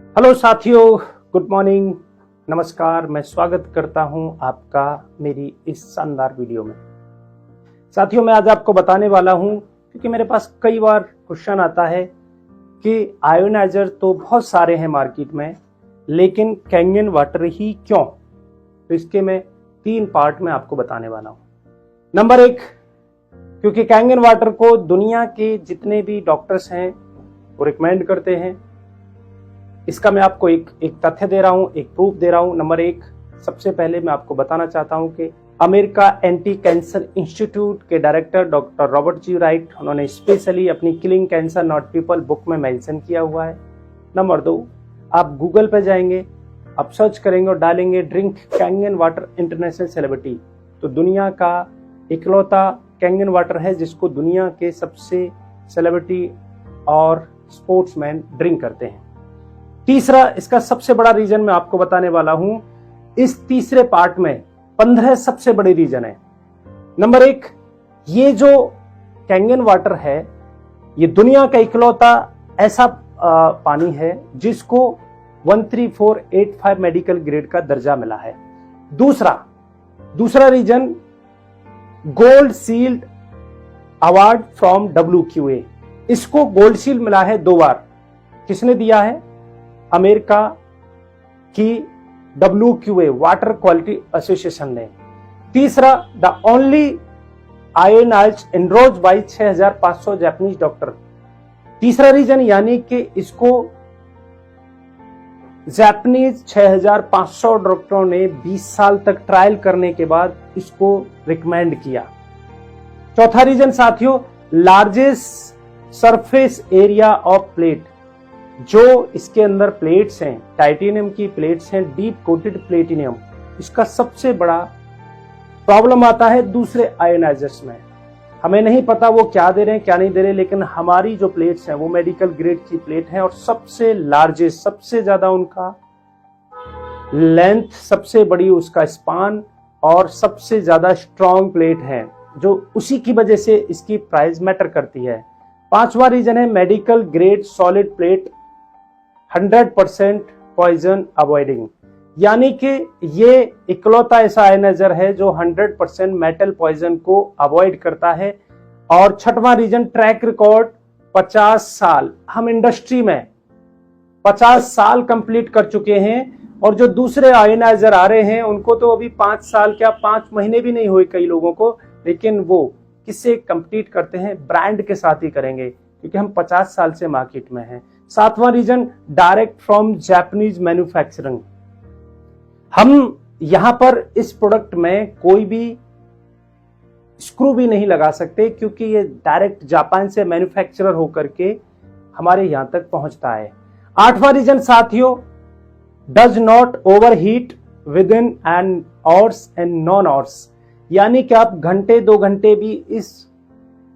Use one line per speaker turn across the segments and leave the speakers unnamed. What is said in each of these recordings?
Hello साथियों, good morning, नमस्कार। मैं स्वागत करता हूं आपका मेरी इस शानदार वीडियो में। साथियों, मैं आज आपको बताने वाला हूं क्योंकि मेरे पास कई बार क्वेश्चन आता है कि आयोनाइजर तो बहुत सारे हैं मार्केट में, लेकिन कैंगन वाटर ही क्यों। तो इसके मैं 3 पार्ट में आपको बताने वाला हूं। नंबर 1, क्योंकि कैंगन वाटर को दुनिया के जितने भी डॉक्टर्स हैं वो रिकमेंड करते हैं। इसका मैं आपको एक तथ्य दे रहा हूं, एक प्रूफ दे रहा हूं। नंबर 1, सबसे पहले मैं आपको बताना चाहता हूं कि अमेरिका एंटी कैंसर इंस्टीट्यूट के डायरेक्टर डॉक्टर रॉबर्ट जी राइट, उन्होंने स्पेशली अपनी killing cancer not people book में मेंशन किया हुआ है। नंबर 2, आप गूगल पे जाएंगे, आप सर्च करेंगे और डालेंगे drink Kangen water international celebrity, तो दुनिया का इकलौता कैंगन वाटर है जिसको दुनिया के सबसे सेलिब्रिटी और स्पोर्ट्समैन ड्रिंक करते हैं। तीसरा, इसका सबसे बड़ा रीजन मैं आपको बताने वाला हूं। इस तीसरे पार्ट में 15 सबसे बड़े रीजन है। नंबर 1, ये जो कैंगन वाटर है ये दुनिया का इकलौता ऐसा पानी है जिसको 13485 मेडिकल ग्रेड का दर्जा मिला है। दूसरा reason, gold shield award from WQA। इसको गोल्ड शील्ड मिला है 2 बार। किसने दिया है? अमेरिका की WQA वाटर क्वालिटी एसोसिएशन ने। तीसरा, the only ionised endorsed by 6500 Japanese doctor. तीसरा रीजन, यानी कि इसको जापानीज 6500 डॉक्टरों ने 20 साल तक ट्रायल करने के बाद इसको रिकमेंड किया। चौथा रीजन साथियों, largest surface area of plate. जो इसके अंदर प्लेट्स हैं, टाइटेनियम की प्लेट्स हैं, डीप कोटेड प्लेटिनियम, इसका सबसे बड़ा प्रॉब्लम आता है दूसरे आयोनाइजर्स में। हमें नहीं पता वो क्या दे रहे हैं क्या नहीं दे रहे, लेकिन हमारी जो प्लेट्स हैं वो मेडिकल ग्रेड की प्लेट हैं और सबसे लार्जेस्ट, सबसे ज्यादा उनका लेंथ, सबसे बड़ी उसका स्पान और सबसे ज्यादा स्ट्रॉन्ग प्लेट है, जो उसी की वजह से इसकी प्राइस मैटर करती है। 5वां रीजन है medical grade solid plate 100% poison avoiding, यानी कि ये इकलौता ऐसा आयोनाइजर है जो 100% मेटल पॉइजन को अवॉइड करता है। और 6वां रीजन, ट्रैक रिकॉर्ड 50 साल। हम इंडस्ट्री में 50 साल कंप्लीट कर चुके हैं और जो दूसरे आयोनाइजर आ रहे हैं उनको तो अभी 5 साल क्या 5 महीने भी नहीं हुए कई लोगों को, लेकिन वो किससे कंप्लीट करते हैं? ब्रांड के साथ ही करेंगे, क्योंकि हम 50 साल से मार्केट में हैं। 7वां reason, direct from Japanese manufacturing. हम यहां पर इस प्रोडक्ट में कोई भी स्क्रू भी नहीं लगा सकते, क्योंकि ये डायरेक्ट जापान से मैन्युफैक्चरर होकर के हमारे यहां तक पहुंचता है। 8वां रीजन साथियों, does not overheat with in an hours and non hours, यानी कि आप घंटे 2 घंटे भी इस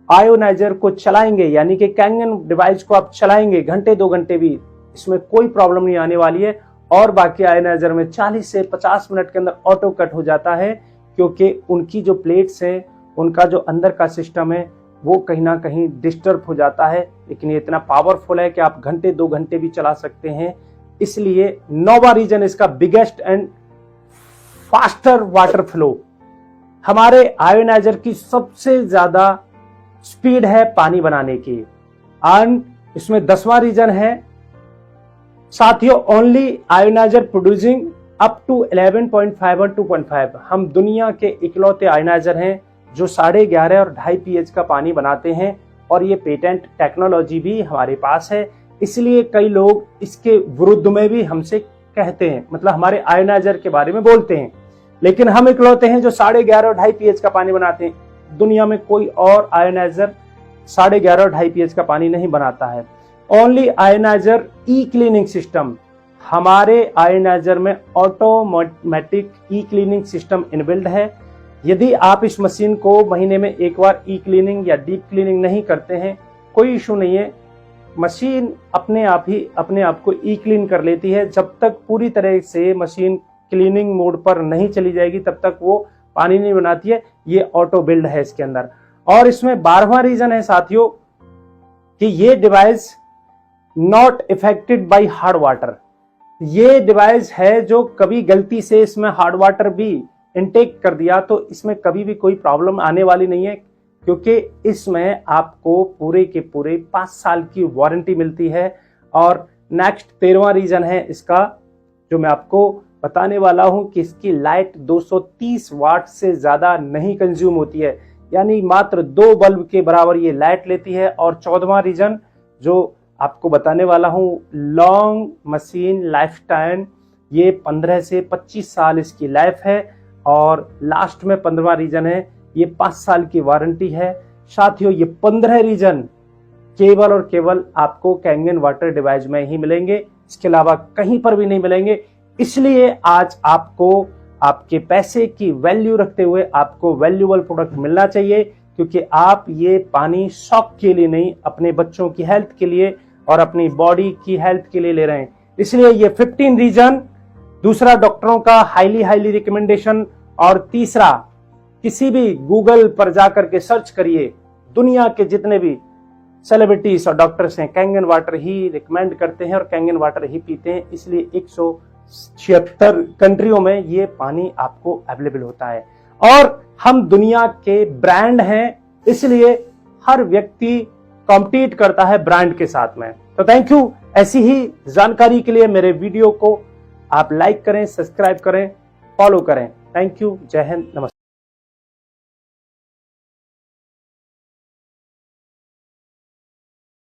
आयोनाइजर को चलाएंगे, यानी कि कैंगन डिवाइस को आप चलाएंगे घंटे 2 घंटे भी, इसमें कोई प्रॉब्लम नहीं आने वाली है। और बाकी आयोनाइजर में 40 से 50 मिनट के अंदर ऑटो कट हो जाता है, क्योंकि उनकी जो प्लेट्स हैं, उनका जो अंदर का सिस्टम है वो कहीं ना कहीं डिस्टर्ब हो जाता है। लेकिन ये इतना पावरफुल है कि आप घंटे 2 घंटे भी चला सकते हैं। इसलिए 9वां रीजन, इसका biggest and faster water flow. हमारे आयोनाइजर की सबसे ज्यादा स्पीड है पानी बनाने की। एंड इसमें 10वां रीजन है साथियों, only ionizer producing up to 11.5 और 2.5। हम दुनिया के इकलौते आयोनाइजर हैं जो 11.5 और 2.5 pH का पानी बनाते हैं, और ये पेटेंट टेक्नोलॉजी भी हमारे पास है। इसलिए कई लोग इसके विरुद्ध में भी हमसे कहते हैं, मतलब हमारे आयोनाइजर के बारे में बोलते हैं, लेकिन हम इकलौते हैं जो 11.5 और 2.5 pH का पानी बनाते हैं। दुनिया में कोई और आयोनाइजर 11.5 और 2.5 pH का पानी नहीं बनाता है। ओनली आयोनाइजर ई क्लीनिंग सिस्टम, हमारे आयोनाइजर में ऑटोमेटिक ई क्लीनिंग सिस्टम इनबिल्ड है। यदि आप इस मशीन को महीने में 1 बार ई क्लीनिंग या डीप क्लीनिंग नहीं करते हैं, कोई इशू नहीं है, मशीन अपने आप ही अपने आप को ई क्लीन कर लेती है। जब तक पूरी तरह से मशीन क्लीनिंग मोड पर नहीं चली जाएगी तब तक वो पानी नहीं बनाती है। ये ऑटो बिल्ड है इसके अंदर। और इसमें 12वां रीजन है साथियों कि ये device not affected by hard water, ये डिवाइस है जो कभी गलती से इसमें हार्ड वाटर भी इनटेक कर दिया तो इसमें कभी भी कोई प्रॉब्लम आने वाली नहीं है, क्योंकि इसमें आपको पूरे के पूरे 5 साल की वारंटी मिलती है। और नेक्स्ट 13वां रीजन है इसका, जो मैं आपको बताने वाला हूं कि इसकी लाइट 230 वाट से ज्यादा नहीं कंज्यूम होती है, यानी मात्र 2 बल्ब के बराबर ये लाइट लेती है। और 14वां रीजन जो आपको बताने वाला हूं, लॉन्ग मशीन लाइफ टाइम, ये 15 से 25 साल इसकी लाइफ है। और लास्ट में 15वां रीजन है, ये 5 साल की वारंटी है। साथियों, ये 15 रीजन केवल और केवल आपको कैंगन वाटर डिवाइस में ही मिलेंगे, इसके अलावा कहीं पर भी नहीं मिलेंगे। इसलिए आज आपको आपके पैसे की वैल्यू रखते हुए आपको वैल्यूएबल प्रोडक्ट मिलना चाहिए, क्योंकि आप ये पानी शौक के लिए नहीं, अपने बच्चों की हेल्थ के लिए और अपनी बॉडी की हेल्थ के लिए ले रहे हैं। इसलिए ये 15 रीजन, दूसरा डॉक्टरों का हाईली रिकमेंडेशन, और तीसरा किसी भी गूगल पर जाकर के सर्च करिए, दुनिया के जितने भी सेलिब्रिटीज और डॉक्टर्स हैं कैंगन वाटर ही रिकमेंड करते हैं और कैंगन वाटर ही पीते हैं। इसलिए 176 कंट्रियों में ये पानी आपको अवेलेबल होता है। और हम दुनिया के ब्रांड हैं, इसलिए हर व्यक्ति कॉम्पीट करता है ब्रांड के साथ में। तो थैंक यू। ऐसी ही जानकारी के लिए मेरे वीडियो को आप लाइक करें, सब्सक्राइब करें, फॉलो करें। Thank you. जय हिंद, नमस्ते।